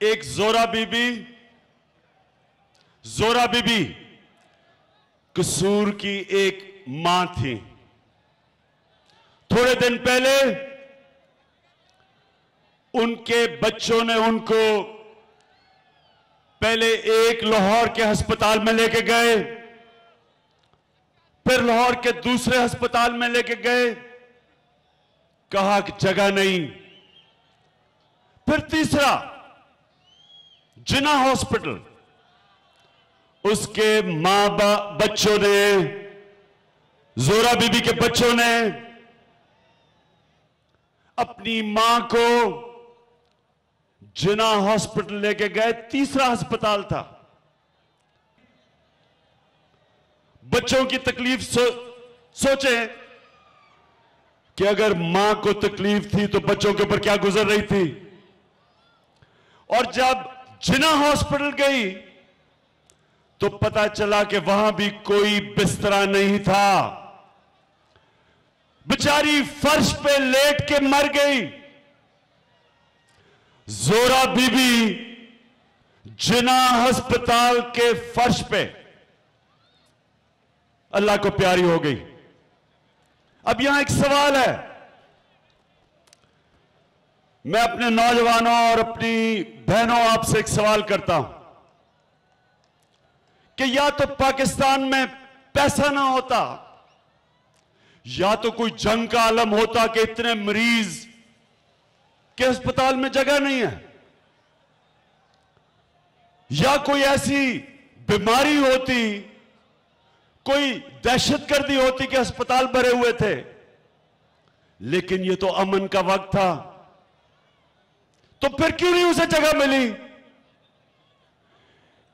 एक जोरा बीबी कसूर की एक मां थी। थोड़े दिन पहले उनके बच्चों ने उनको पहले एक लाहौर के अस्पताल में लेके गए, फिर लाहौर के दूसरे अस्पताल में लेके गए, कहा कि जगह नहीं। फिर तीसरा जिन्ना हॉस्पिटल, उसके बच्चों ने, जोरा बीबी के बच्चों ने अपनी मां को जिन्ना हॉस्पिटल लेके गए। तीसरा अस्पताल था। बच्चों की तकलीफ सोचें कि अगर मां को तकलीफ थी तो बच्चों के ऊपर क्या गुजर रही थी। और जब जिन्ना हॉस्पिटल गई तो पता चला कि वहां भी कोई बिस्तरा नहीं था। बेचारी फर्श पे लेट के मर गई। जोरा बीबी जिन्ना अस्पताल के फर्श पे अल्लाह को प्यारी हो गई। अब यहां एक सवाल है, मैं अपने नौजवानों और अपनी बहनों आपसे एक सवाल करता हूं कि या तो पाकिस्तान में पैसा ना होता, या तो कोई जंग का आलम होता कि इतने मरीज के अस्पताल में जगह नहीं है, या कोई ऐसी बीमारी होती, कोई दहशतगर्दी होती कि अस्पताल भरे हुए थे। लेकिन ये तो अमन का वक्त था, तो फिर क्यों नहीं उसे जगह मिली?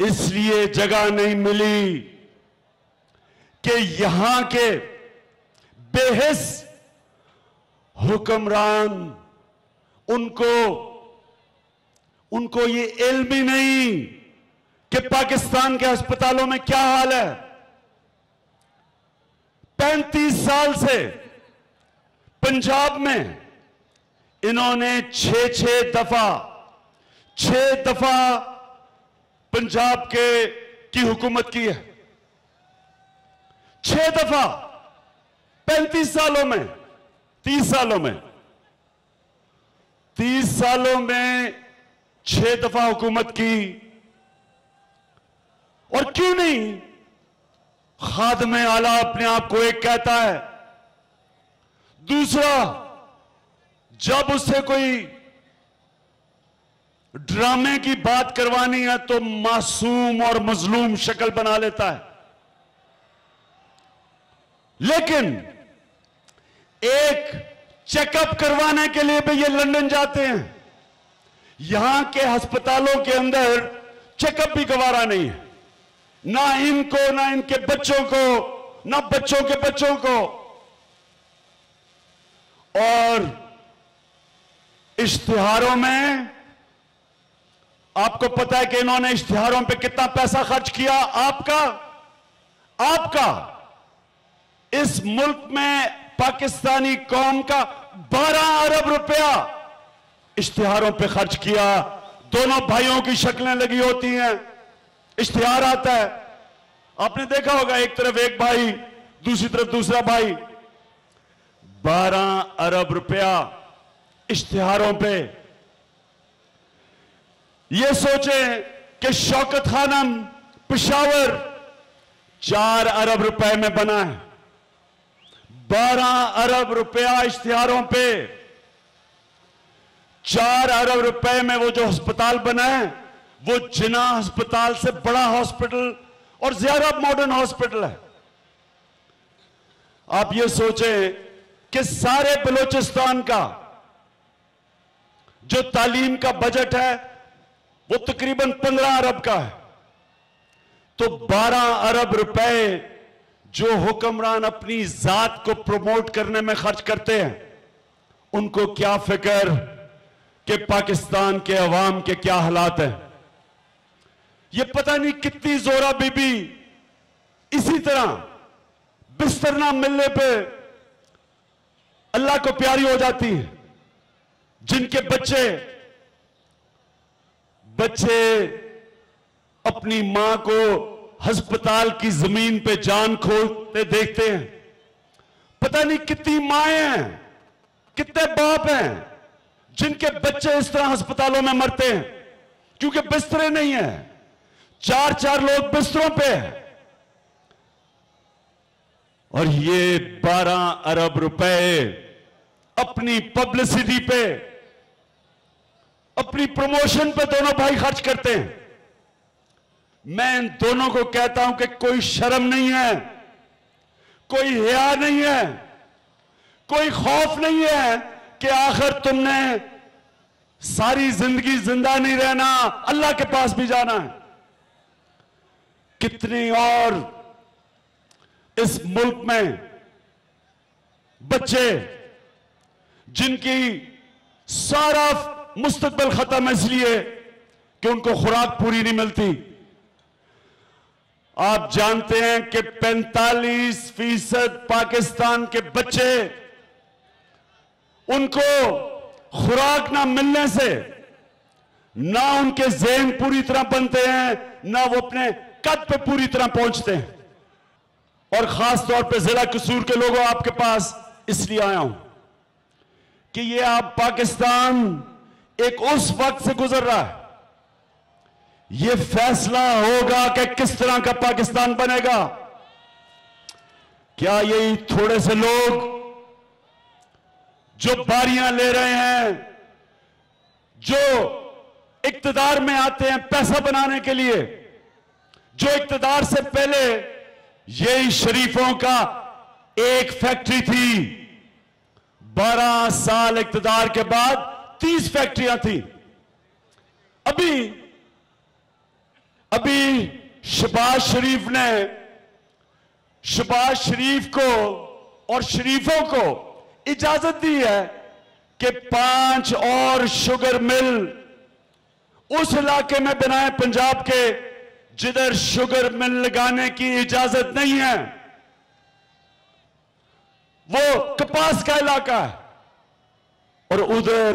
इसलिए जगह नहीं मिली कि यहां के बेहिस हुक्मरान, उनको ये इल्म ही नहीं कि पाकिस्तान के अस्पतालों में क्या हाल है। 35 साल से पंजाब में इन्होंने 6 दफा पंजाब की हुकूमत की है। 6 दफा 35 सालों में, 30 सालों में, 30 सालों में 6 दफा हुकूमत की। और क्यों नहीं? खादमे आला अपने आप को एक कहता है, दूसरा जब उससे कोई ड्रामे की बात करवानी है तो मासूम और मजलूम शक्ल बना लेता है। लेकिन एक चेकअप करवाने के लिए भी ये लंदन जाते हैं। यहां के अस्पतालों के अंदर चेकअप भी गवारा नहीं है, ना इनको, ना इनके बच्चों को, ना बच्चों के बच्चों को। और इश्तिहारों में आपको पता है कि इन्होंने इश्तिहारों पे कितना पैसा खर्च किया। आपका इस मुल्क में पाकिस्तानी कौम का 12 अरब रुपया इश्तिहारों पे खर्च किया। दोनों भाइयों की शक्लें लगी होती हैं, इश्तिहार आता है, आपने देखा होगा, एक तरफ एक भाई, दूसरी तरफ दूसरा भाई। 12 अरब रुपया इश्तिहारों पे। ये सोचें कि शौकत खानम पेशावर 4 अरब रुपए में बना है। 12 अरब रुपया इश्तिहारों पे, 4 अरब रुपए में वो जो अस्पताल बना है वो जिन्ना अस्पताल से बड़ा हॉस्पिटल और ज्यादा मॉडर्न हॉस्पिटल है। आप ये सोचें कि सारे बलूचिस्तान का जो तालीम का बजट है वो तकरीबन 15 अरब का है, तो 12 अरब रुपए जो हुक्मरान अपनी जात को प्रमोट करने में खर्च करते हैं, उनको क्या फिक्र कि पाकिस्तान के अवाम के क्या हालात हैं। ये पता नहीं कितनी जोरा बीबी इसी तरह बिस्तर ना मिलने पे अल्लाह को प्यारी हो जाती है, जिनके बच्चे बच्चे अपनी मां को अस्पताल की जमीन पे जान खोते देखते हैं। पता नहीं कितनी माएं हैं, कितने बाप हैं जिनके बच्चे इस तरह अस्पतालों में मरते हैं क्योंकि बिस्तरे नहीं है। 4-4 लोग बिस्तरों पे हैं और ये 12 अरब रुपए अपनी पब्लिसिटी पे, अपनी प्रमोशन पे दोनों भाई खर्च करते हैं। मैं इन दोनों को कहता हूं कि कोई शर्म नहीं है, कोई हया नहीं है, कोई खौफ नहीं है कि आखिर तुमने सारी जिंदगी जिंदा नहीं रहना, अल्लाह के पास भी जाना है। कितने और इस मुल्क में बच्चे जिनकी सारा मुस्तकबिल खत्म है इसलिए कि उनको खुराक पूरी नहीं मिलती। आप जानते हैं कि 45% पाकिस्तान के बच्चे, उनको खुराक ना मिलने से ना उनके ज़हन पूरी तरह बनते हैं, ना वो अपने कद पे पूरी तरह पहुंचते हैं। और खास तौर पे जिला कसूर के लोगों, आपके पास इसलिए आया हूं कि ये आप पाकिस्तान एक उस वक्त से गुजर रहा है, ये फैसला होगा कि किस तरह का पाकिस्तान बनेगा। क्या यही थोड़े से लोग जो बारियां ले रहे हैं, जो इक्तदार में आते हैं पैसा बनाने के लिए, जो इक्तदार से पहले यही शरीफों का एक फैक्ट्री थी, 12 साल इक्तदार के बाद 30 फैक्ट्रियां थी। अभी शहबाज शरीफ को और शरीफों को इजाजत दी है कि 5 और शुगर मिल उस इलाके में बनाए पंजाब के जिधर शुगर मिल लगाने की इजाजत नहीं है। वो कपास का इलाका है और उधर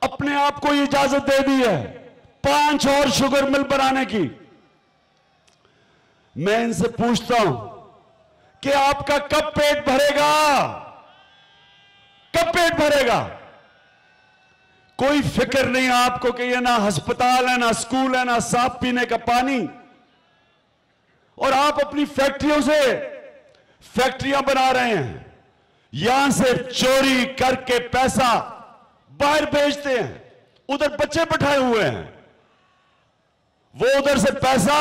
अपने आप को इजाजत दे दी है 5 और शुगर मिल बनाने की। मैं इनसे पूछता हूं कि आपका कब पेट भरेगा, कब पेट भरेगा? कोई फिक्र नहीं आपको कि ये ना अस्पताल है, ना स्कूल है, ना साफ पीने का पानी, और आप अपनी फैक्ट्रियों से फैक्ट्रियां बना रहे हैं, यहां से चोरी करके पैसा बाहर भेजते हैं, उधर बच्चे बैठाए हुए हैं, वो उधर से पैसा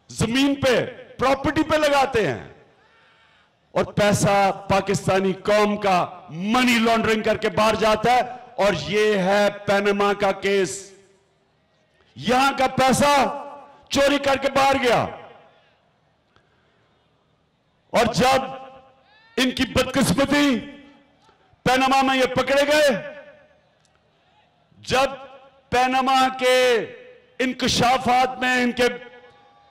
जमीन पे, प्रॉपर्टी पे लगाते हैं और पैसा पाकिस्तानी कौम का मनी लॉन्ड्रिंग करके बाहर जाता है। और ये है पनामा का केस, यहां का पैसा चोरी करके बाहर गया और जब इनकी बदकिस्मती पनामा में ये पकड़े गए, जब पनामा के इंकशाफात में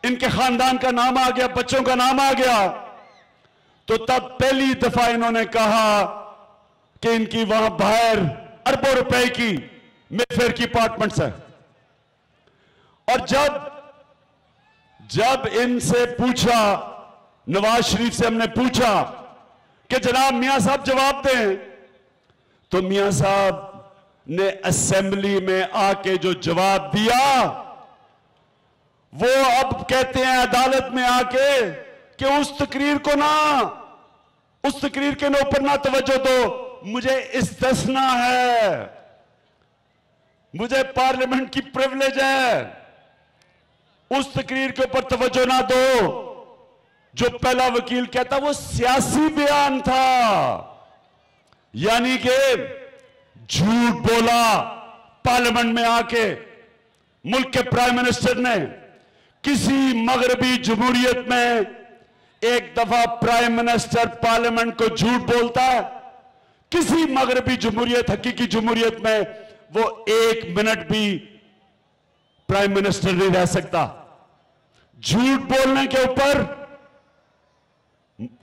इनके खानदान का नाम आ गया, बच्चों का नाम आ गया, तो तब पहली दफा इन्होंने कहा कि इनकी वहां बाहर अरबों रुपए की मेफेयर की अपार्टमेंट्स है। और जब इनसे पूछा, नवाज शरीफ से हमने पूछा कि जनाब मियां साहब जवाब दें, तो मियां साहब ने असेंबली में आके जो जवाब दिया, वो अब कहते हैं अदालत में आके कि उस तकरीर के ऊपर ना तवज्जो दो, मुझे इस्तिस्ना है, मुझे पार्लियामेंट की प्रिविलेज है, उस तकरीर के ऊपर तवज्जो ना दो। जो पहला वकील कहता वो सियासी बयान था, यानी कि झूठ बोला पार्लियामेंट में आके। मुल्क के प्राइम मिनिस्टर ने किसी मगरबी जमहूरियत में एक दफा प्राइम मिनिस्टर पार्लियामेंट को झूठ बोलता है, किसी मगरबी जमहूरियत, हकीकी जमहूरियत में वो 1 मिनट भी प्राइम मिनिस्टर नहीं रह सकता। झूठ बोलने के ऊपर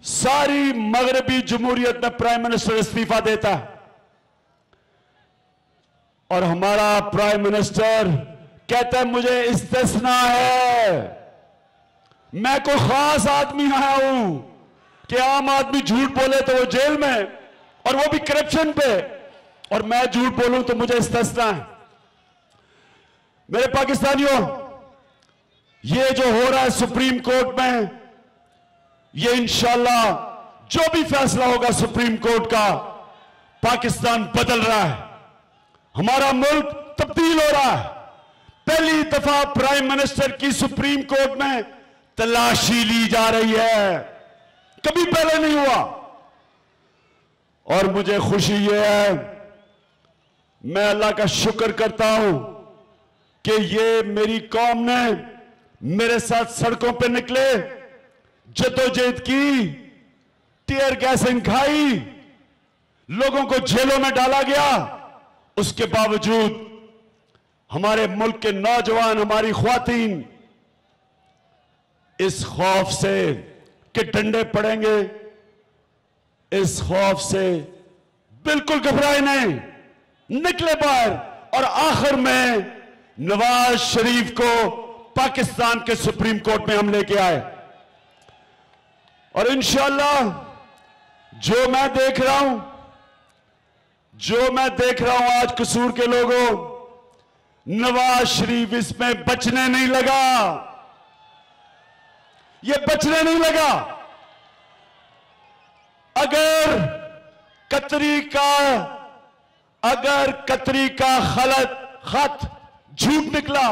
सारी मगरबी जमहूरियत में प्राइम मिनिस्टर इस्तीफा देता है और हमारा प्राइम मिनिस्टर कहता है मुझे इस्तिस्ना है, मैं कोई खास आदमी आया हूं कि आम आदमी झूठ बोले तो वो जेल में, और वो भी करप्शन पे, और मैं झूठ बोलूं तो मुझे इस्तिस्ना है। मेरे पाकिस्तानियों, ये जो हो रहा है सुप्रीम कोर्ट में, ये इंशाल्लाह जो भी फैसला होगा सुप्रीम कोर्ट का, पाकिस्तान बदल रहा है, हमारा मुल्क तब्दील हो रहा है। पहली दफा प्राइम मिनिस्टर की सुप्रीम कोर्ट में तलाशी ली जा रही है, कभी पहले नहीं हुआ। और मुझे खुशी ये है, मैं अल्लाह का शुक्र करता हूं कि ये मेरी कौम ने मेरे साथ सड़कों पे निकले, जद्दोजहद की, टीयर गैसिंग खाई, लोगों को जेलों में डाला गया, उसके बावजूद हमारे मुल्क के नौजवान, हमारी ख्वातीन इस खौफ से कि डंडे पड़ेंगे, इस खौफ से बिल्कुल घबराए नहीं, निकले बाहर, और आखिर में नवाज शरीफ को पाकिस्तान के सुप्रीम कोर्ट में हम लेके आए। और इंशाअल्लाह जो मैं देख रहा हूं आज कसूर के लोगों, नवाज शरीफ इसमें बचने नहीं लगा, ये बचने नहीं लगा। अगर कतरी का खत झूठ निकला,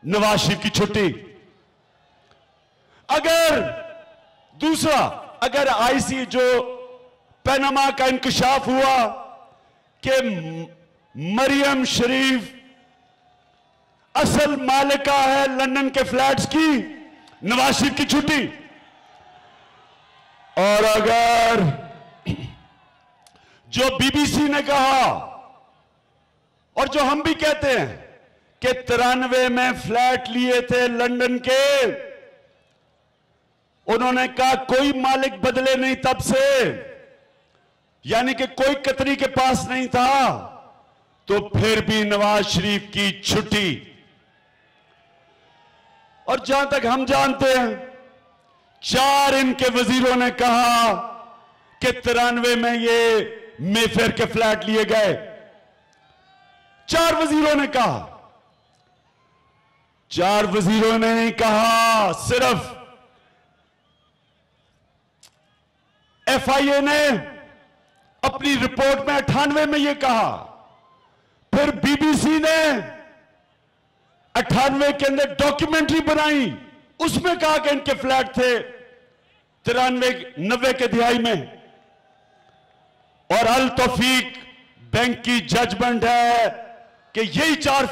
नवाज शरीफ की छुट्टी। अगर आईसी जो पनामा का इंकशाफ हुआ कि मरियम शरीफ असल मालिका है लंदन के फ्लैट्स की, नवाज शरीफ की छुट्टी। और अगर जो बीबीसी ने कहा और जो हम भी कहते हैं कि 93 में फ्लैट लिए थे लंदन के, उन्होंने कहा कोई मालिक बदले नहीं तब से, यानी कि कोई कतरी के पास नहीं था, तो फिर भी नवाज शरीफ की छुट्टी। और जहां तक हम जानते हैं, 4 इनके वजीरों ने कहा कि 93 में ये मेफेयर के फ्लैट लिए गए। 4 वजीरों ने कहा, 4 वजीरों ने नहीं कहा, सिर्फ एफआईए ने अपनी रिपोर्ट में 98 में यह कहा, फिर बीबीसी ने 98 के अंदर डॉक्यूमेंट्री बनाई, उसमें कहा कि इनके फ्लैट थे 93-90 के दिहाई में। और अल तौफीक बैंक की जजमेंट है कि यही 4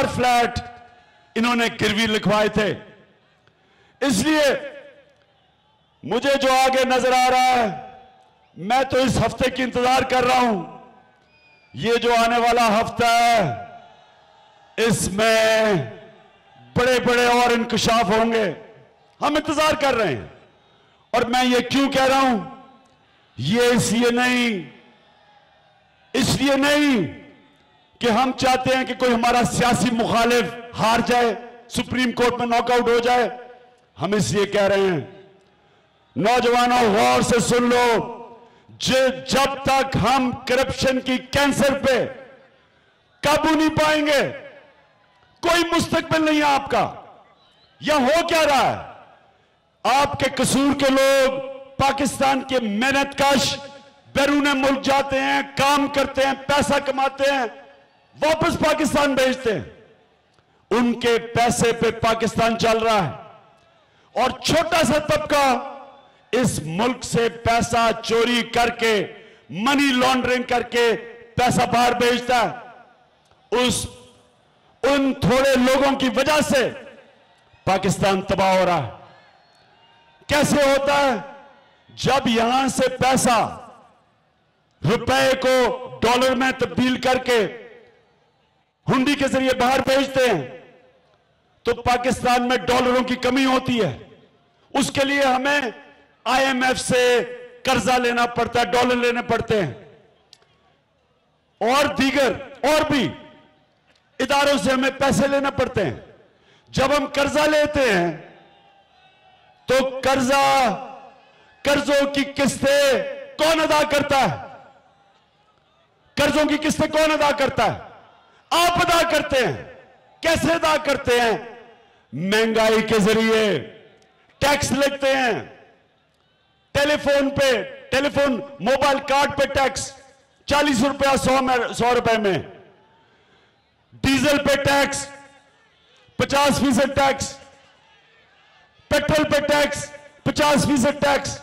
फ्लैट इन्होंने गिरवी लिखवाए थे। इसलिए मुझे जो आगे नजर आ रहा है, मैं तो इस हफ्ते की इंतजार कर रहा हूं। ये जो आने वाला हफ्ता है, इसमें बड़े बड़े और इंकशाफ होंगे, हम इंतजार कर रहे हैं। और मैं ये क्यों कह रहा हूं, ये इसलिए नहीं कि हम चाहते हैं कि कोई हमारा सियासी मुखालिफ हार जाए, सुप्रीम कोर्ट में नॉकआउट हो जाए। हम इसलिए कह रहे हैं, नौजवानों गौर से सुन लो, जब तक हम करप्शन की कैंसर पे काबू नहीं पाएंगे, कोई मुस्तकबिल नहीं है आपका। यह हो क्या रहा है, आपके कसूर के लोग पाकिस्तान के मेहनतकश बैरून मुल्क जाते हैं, काम करते हैं, पैसा कमाते हैं, वापस पाकिस्तान भेजते हैं। उनके पैसे पे पाकिस्तान चल रहा है। और छोटा सा तबका इस मुल्क से पैसा चोरी करके, मनी लॉन्ड्रिंग करके पैसा बाहर भेजता है। उन थोड़े लोगों की वजह से पाकिस्तान तबाह हो रहा है। कैसे होता है, जब यहां से पैसा रुपए को डॉलर में तब्दील करके हुंडी के जरिए बाहर भेजते हैं, तो पाकिस्तान में डॉलरों की कमी होती है। उसके लिए हमें आईएमएफ से कर्जा लेना पड़ता है, डॉलर लेने पड़ते हैं, और भी इदारों से हमें पैसे लेना पड़ते हैं। जब हम कर्जा लेते हैं तो कर्जों की किस्तें कौन अदा करता है? कर्जों की किस्तें कौन अदा करता है? आप अदा करते हैं। कैसे अदा करते हैं? महंगाई के जरिए टैक्स लगते हैं। टेलीफोन मोबाइल कार्ड पे टैक्स 40 रुपया 100 रुपए में, डीजल पे टैक्स 50% टैक्स, पेट्रोल पे टैक्स 50% टैक्स,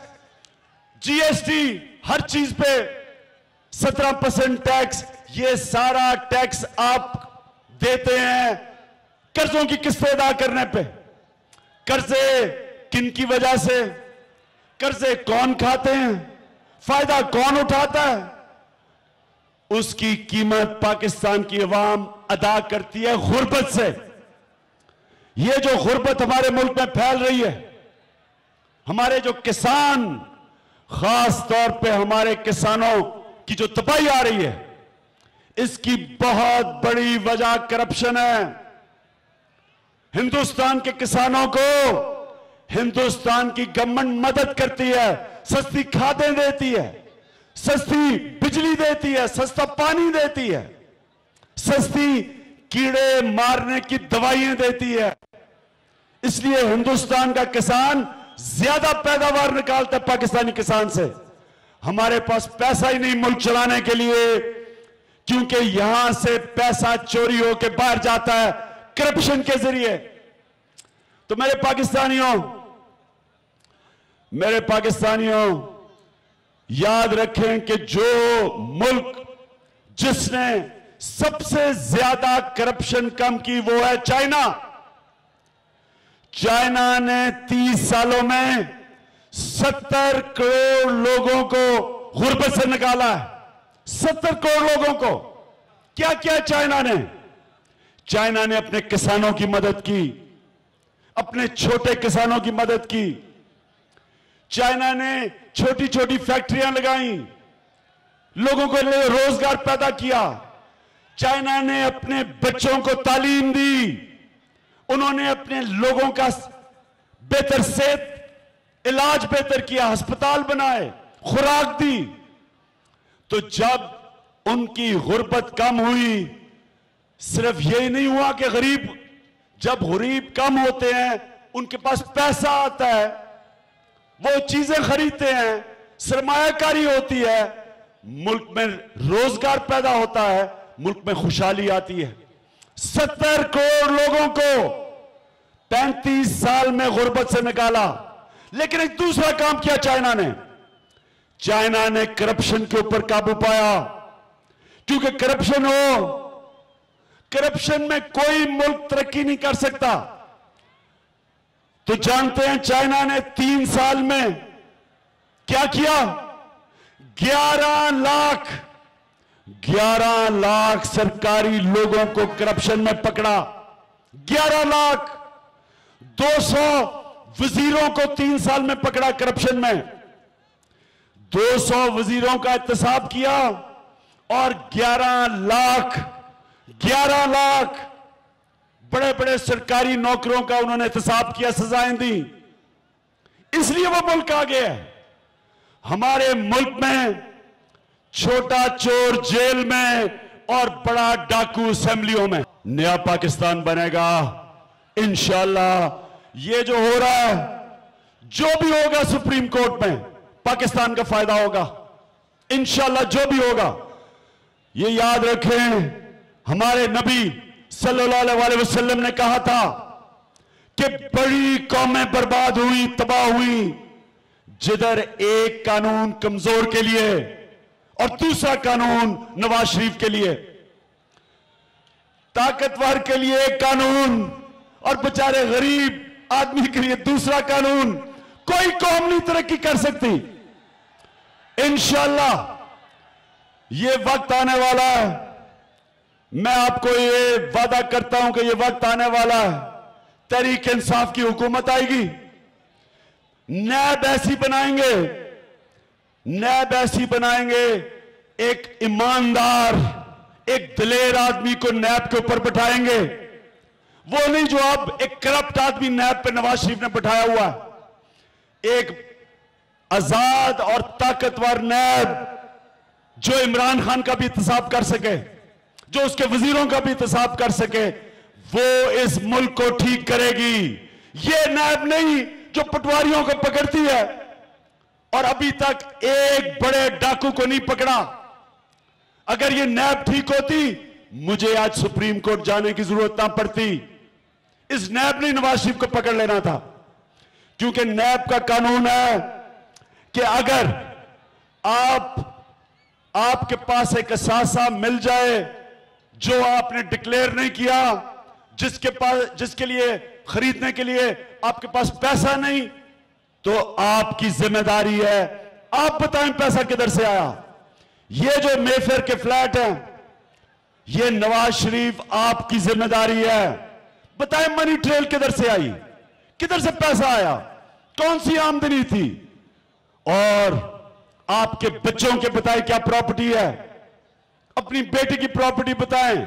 जीएसटी हर चीज पे 17% टैक्स। ये सारा टैक्स आप देते हैं कर्जों की किस्तें अदा करने पे। कर्जे किन की वजह से? कर्जे कौन खाते हैं? फायदा कौन उठाता है? उसकी कीमत पाकिस्तान की अवाम अदा करती है गुर्बत से। ये जो गुर्बत हमारे मुल्क में फैल रही है, हमारे जो किसान, खास तौर पे हमारे किसानों की जो तबाही आ रही है, इसकी बहुत बड़ी वजह करप्शन है। हिंदुस्तान के किसानों को हिंदुस्तान की गवर्नमेंट मदद करती है, सस्ती खादें देती है, सस्ती बिजली देती है, सस्ता पानी देती है, सस्ती कीड़े मारने की दवाइयां देती है। इसलिए हिंदुस्तान का किसान ज्यादा पैदावार निकालता है पाकिस्तानी किसान से। हमारे पास पैसा ही नहीं मुल्क चलाने के लिए, क्योंकि यहां से पैसा चोरी होकर बाहर जाता है करप्शन के जरिए। तो मेरे पाकिस्तानियों याद रखें कि जो मुल्क जिसने सबसे ज्यादा करप्शन कम की वो है चाइना। चाइना ने 30 सालों में 70 करोड़ लोगों को गुर्बत से निकाला है। 70 करोड़ लोगों को। क्या किया चाइना ने? चाइना ने अपने किसानों की मदद की, अपने छोटे किसानों की मदद की। चाइना ने छोटी छोटी फैक्ट्रियां लगाई, लोगों को लिए रोजगार पैदा किया। चाइना ने अपने बच्चों को तालीम दी, उन्होंने अपने लोगों का बेहतर सेहत इलाज बेहतर किया, अस्पताल बनाए, खुराक दी। तो जब उनकी गुर्बत कम हुई, सिर्फ यही नहीं हुआ कि जब गरीब कम होते हैं उनके पास पैसा आता है, वो चीजें खरीदते हैं, सरमायाकारी होती है, मुल्क में रोजगार पैदा होता है, मुल्क में खुशहाली आती है। 70 करोड़ लोगों को 35 साल में गुर्बत से निकाला। लेकिन एक दूसरा काम किया चाइना ने करप्शन के ऊपर काबू पाया। क्योंकि करप्शन में कोई मुल्क तरक्की नहीं कर सकता। तो जानते हैं चाइना ने 3 साल में क्या किया? 11 लाख सरकारी लोगों को करप्शन में पकड़ा। 11 लाख। 200 वजीरों को 3 साल में पकड़ा करप्शन में। 200 वजीरों का एहतसाब किया और 11 लाख बड़े बड़े सरकारी नौकरों का उन्होंने एहतसाब किया, सजाएं दी। इसलिए वो मुल्क आ गया है। हमारे मुल्क में छोटा चोर जेल में और बड़ा डाकू असेंबलियों में। नया पाकिस्तान बनेगा इंशाअल्लाह। ये जो हो रहा है, जो भी होगा सुप्रीम कोर्ट में, पाकिस्तान का फायदा होगा इंशाअल्लाह। जो भी होगा, ये याद रखें, हमारे नबी सल्लल्लाहु अलैहि वसल्लम ने कहा था कि बड़ी कौमें बर्बाद हुई, तबाह हुई, जिधर एक कानून कमजोर के लिए और दूसरा कानून नवाज शरीफ के लिए, ताकतवर के लिए एक कानून और बेचारे गरीब आदमी के लिए दूसरा कानून। कोई कौम नहीं तरक्की कर सकती। इंशाअल्लाह ये वक्त आने वाला है। मैं आपको ये वादा करता हूं कि ये वक्त आने वाला है, तहरीक इंसाफ की हुकूमत आएगी। नैब ऐसी बनाएंगे, एक ईमानदार, एक दिलेर आदमी को नैब के ऊपर बैठाएंगे, वो नहीं जो अब एक करप्ट आदमी नैब पे नवाज शरीफ ने बैठाया हुआ। एक आजाद और ताकतवर नैब जो इमरान खान का भी इंतखाब कर सके, जो उसके वजीरों का भी इंतखाब कर सके, वो इस मुल्क को ठीक करेगी। ये नैब नहीं जो पटवारियों को पकड़ती है और अभी तक एक बड़े डाकू को नहीं पकड़ा। अगर ये नैब ठीक होती, मुझे आज सुप्रीम कोर्ट जाने की जरूरत ना पड़ती। इस नैब ने नवाज शरीफ को पकड़ लेना था, क्योंकि नैब का कानून है कि अगर आपके पास एक असासा मिल जाए जो आपने डिक्लेयर नहीं किया, जिसके लिए खरीदने के लिए आपके पास पैसा नहीं, तो आपकी जिम्मेदारी है आप बताएं पैसा किधर से आया। ये जो मेफेयर के फ्लैट हैं, ये नवाज शरीफ आपकी जिम्मेदारी है। बताएं मनी ट्रेल किधर से आई, किधर से पैसा आया, कौन सी आमदनी थी, और आपके बच्चों के बताएं क्या प्रॉपर्टी है, अपनी बेटी की प्रॉपर्टी बताएं,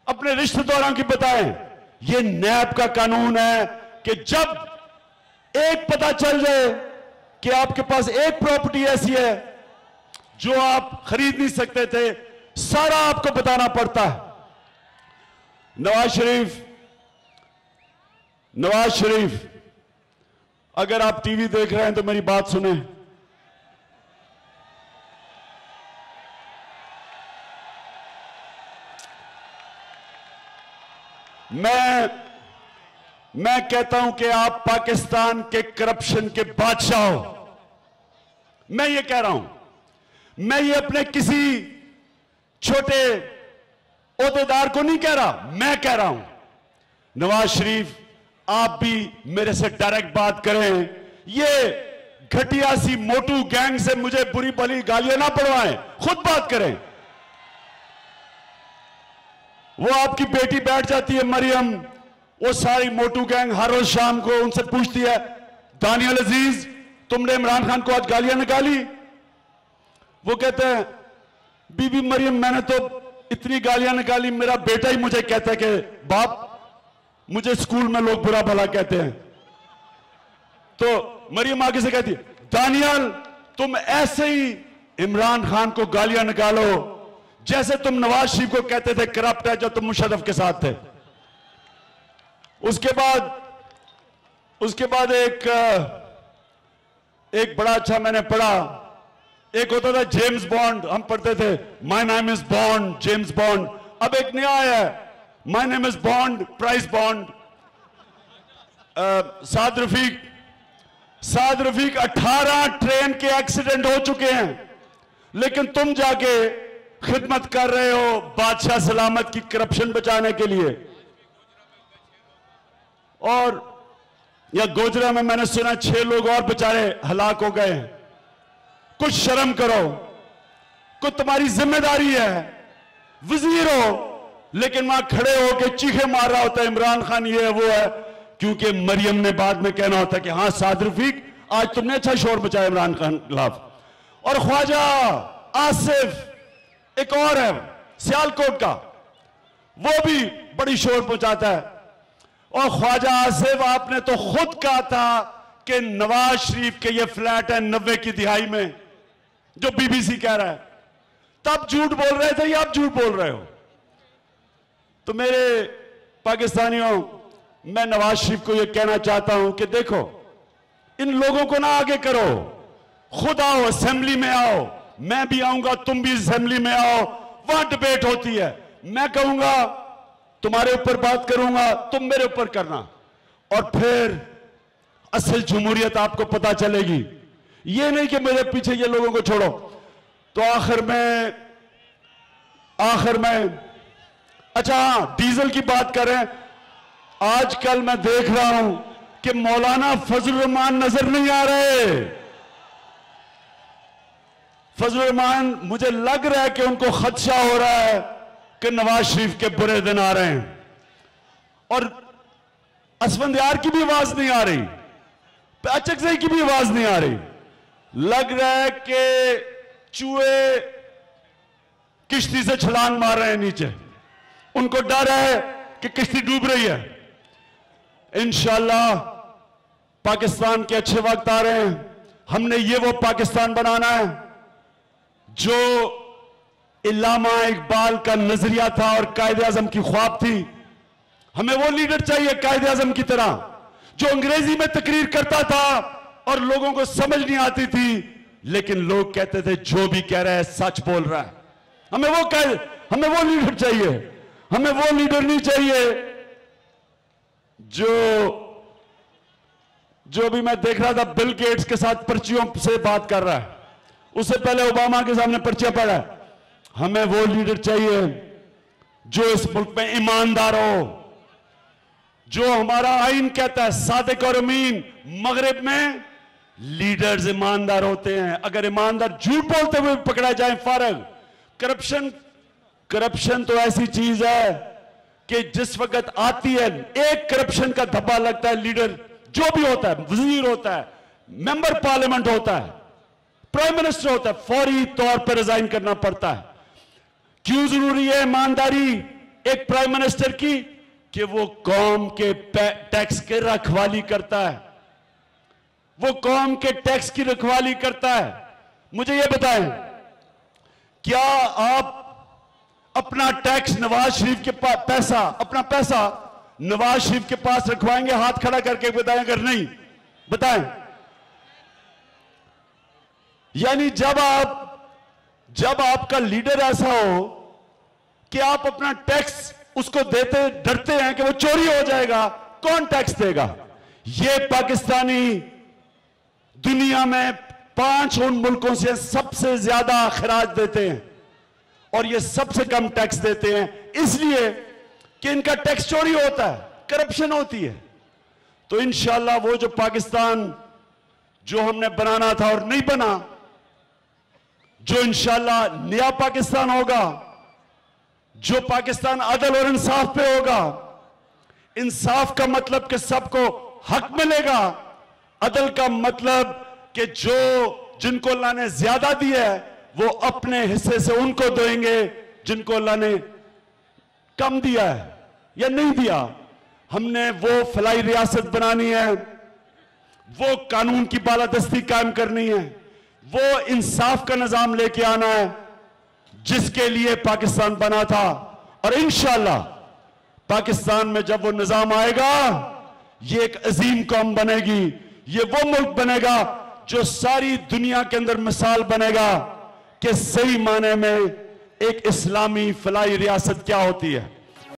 अपने रिश्तेदारों की बताएं। ये नैब का कानून है कि जब एक पता चल जाए कि आपके पास एक प्रॉपर्टी ऐसी है जो आप खरीद नहीं सकते थे, सारा आपको बताना पड़ता है। नवाज शरीफ, अगर आप टीवी देख रहे हैं तो मेरी बात सुने। मैं कहता हूं कि आप पाकिस्तान के करप्शन के बादशाह हो। मैं ये कह रहा हूं, मैं ये अपने किसी छोटे ओहदेदार को नहीं कह रहा, मैं कह रहा हूं नवाज शरीफ, आप भी मेरे से डायरेक्ट बात करें। ये घटिया सी मोटू गैंग से मुझे बुरी भली गालियां ना पड़वाएं, खुद बात करें। वो आपकी बेटी बैठ जाती है मरियम, वो सारी मोटू गैंग हर रोज शाम को उनसे पूछती है, दानियल अजीज तुमने इमरान खान को आज गालियां निकाली? वो कहते हैं, बीबी मरियम मैंने तो इतनी गालियां निकाली, मेरा बेटा ही मुझे कहता है कि बाप मुझे स्कूल में लोग बुरा भला कहते हैं। तो मरियम आगे से कहती है, दानियल तुम ऐसे ही इमरान खान को गालियां निकालो जैसे तुम नवाज शरीफ को कहते थे करप्ट है, जब तुम मुशर्रफ के साथ थे। उसके बाद एक बड़ा अच्छा मैंने पढ़ा, एक होता था जेम्स बॉन्ड, हम पढ़ते थे my name is bond, James bond. अब एक नया आया है, my name is bond, price bond. Saad Rafique 18 train के एक्सीडेंट हो चुके हैं, लेकिन तुम जाके खिदमत कर रहे हो बादशाह सलामत की करप्शन बचाने के लिए। और या गोजरा में मैंने सुना 6 लोग और बेचारे हलाक हो गए हैं। कुछ शर्म करो, कुछ तुम्हारी जिम्मेदारी है, वजीर हो, लेकिन वहां खड़े होकर चीखे मार रहा होता है इमरान खान ये है वो है, क्योंकि मरियम ने बाद में कहना होता है कि हाँ साद रफीक आज तुमने अच्छा शोर मचाया इमरान खान के खिलाफ। और ख्वाजा आसिफ एक और है सियालकोट का, वो भी बड़ी शोर पहुंचाता है। और ख्वाजा आसिफ आपने तो खुद कहा था कि नवाज शरीफ के ये फ्लैट है 90 की दिहाई में, जो बीबीसी कह रहा है, तब झूठ बोल रहे थे या अब झूठ बोल रहे हो? तो मेरे पाकिस्तानियों, मैं नवाज शरीफ को यह कहना चाहता हूं कि देखो इन लोगों को ना आगे करो, खुद आओ असेंबली में आओ, मैं भी आऊंगा, तुम भी असेंबली में आओ, वहां डिबेट होती है, मैं कहूंगा तुम्हारे ऊपर बात करूंगा, तुम मेरे ऊपर करना, और फिर असल जमहूरियत आपको पता चलेगी। ये नहीं कि मेरे पीछे ये लोगों को छोड़ो। तो आखिर में अच्छा हाँ, डीजल की बात करें, आजकल मैं देख रहा हूं कि मौलाना फजलुर रहमान नजर नहीं आ रहे। फजलुर रहमान, मुझे लग रहा है कि उनको खदशा हो रहा है कि नवाज शरीफ के बुरे दिन आ रहे हैं। और असफंदियार की भी आवाज नहीं आ रही, अचकजई की भी आवाज नहीं आ रही। लग रहा है कि चूहे किश्ती से छलांग मार रहे हैं नीचे, उनको डर है कि किश्ती डूब रही है। इंशाअल्लाह पाकिस्तान के अच्छे वक्त आ रहे हैं। हमने ये वो पाकिस्तान बनाना है जो इल्लामा इकबाल का नजरिया था और कायदे आजम की ख्वाब थी। हमें वो लीडर चाहिए कायदे आजम की तरह, जो अंग्रेजी में तकरीर करता था और लोगों को समझ नहीं आती थी, लेकिन लोग कहते थे जो भी कह रहा है सच बोल रहा है। हमें वो लीडर चाहिए। हमें वो लीडर नहीं चाहिए जो भी मैं देख रहा था बिल गेट्स के साथ पर्चियों से बात कर रहा है, उससे पहले ओबामा के सामने पर्चियां पड़ा है। हमें वो लीडर चाहिए जो इस मुल्क में ईमानदार हो, जो हमारा आइन कहता है सादिक और अमीन। मगरिब में लीडर्स ईमानदार होते हैं। अगर ईमानदार झूठ बोलते हुए पकड़ा जाए फारग। करप्शन तो ऐसी चीज है कि जिस वक्त आती है एक करप्शन का धब्बा लगता है, लीडर जो भी होता है, वजीर होता है, मेंबर पार्लियामेंट होता है, प्राइम मिनिस्टर होता है, फौरी तौर पर रिजाइन करना पड़ता है। क्यों जरूरी है ईमानदारी एक प्राइम मिनिस्टर की? कि वो कौम के टैक्स की रखवाली करता है, वो कौम के टैक्स की रखवाली करता है। मुझे ये बताएं, क्या आप अपना टैक्स नवाज शरीफ के पास अपना पैसा नवाज शरीफ के पास रखवाएंगे? हाथ खड़ा करके बताएं अगर नहीं, बताएं। यानी जब आपका लीडर ऐसा हो कि आप अपना टैक्स उसको देते डरते हैं कि वो चोरी हो जाएगा, कौन टैक्स देगा? ये पाकिस्तानी दुनिया में 5 उन मुल्कों से सबसे ज्यादा खराज देते हैं और ये सबसे कम टैक्स देते हैं, इसलिए कि इनका टैक्स चोरी होता है, करप्शन होती है। तो इंशाअल्लाह वो जो पाकिस्तान जो हमने बनाना था और नहीं बना, जो इंशाअल्लाह नया पाकिस्तान होगा, जो पाकिस्तान अदल और इंसाफ पे होगा। इंसाफ का मतलब कि सबको हक मिलेगा, अदल का मतलब कि जिनको अल्लाह ने ज्यादा दिया है वो अपने हिस्से से उनको देंगे जिनको अल्लाह ने कम दिया है या नहीं दिया। हमने वो फलाई रियासत बनानी है, वो कानून की बालादस्ती कायम करनी है, वो इंसाफ का निजाम लेके आना है जिसके लिए पाकिस्तान बना था। और इंशाअल्लाह पाकिस्तान में जब वो निजाम आएगा, ये एक अजीम कौम बनेगी, ये वो मुल्क बनेगा जो सारी दुनिया के अंदर मिसाल बनेगा कि सही माने में एक इस्लामी फलाई रियासत क्या होती है।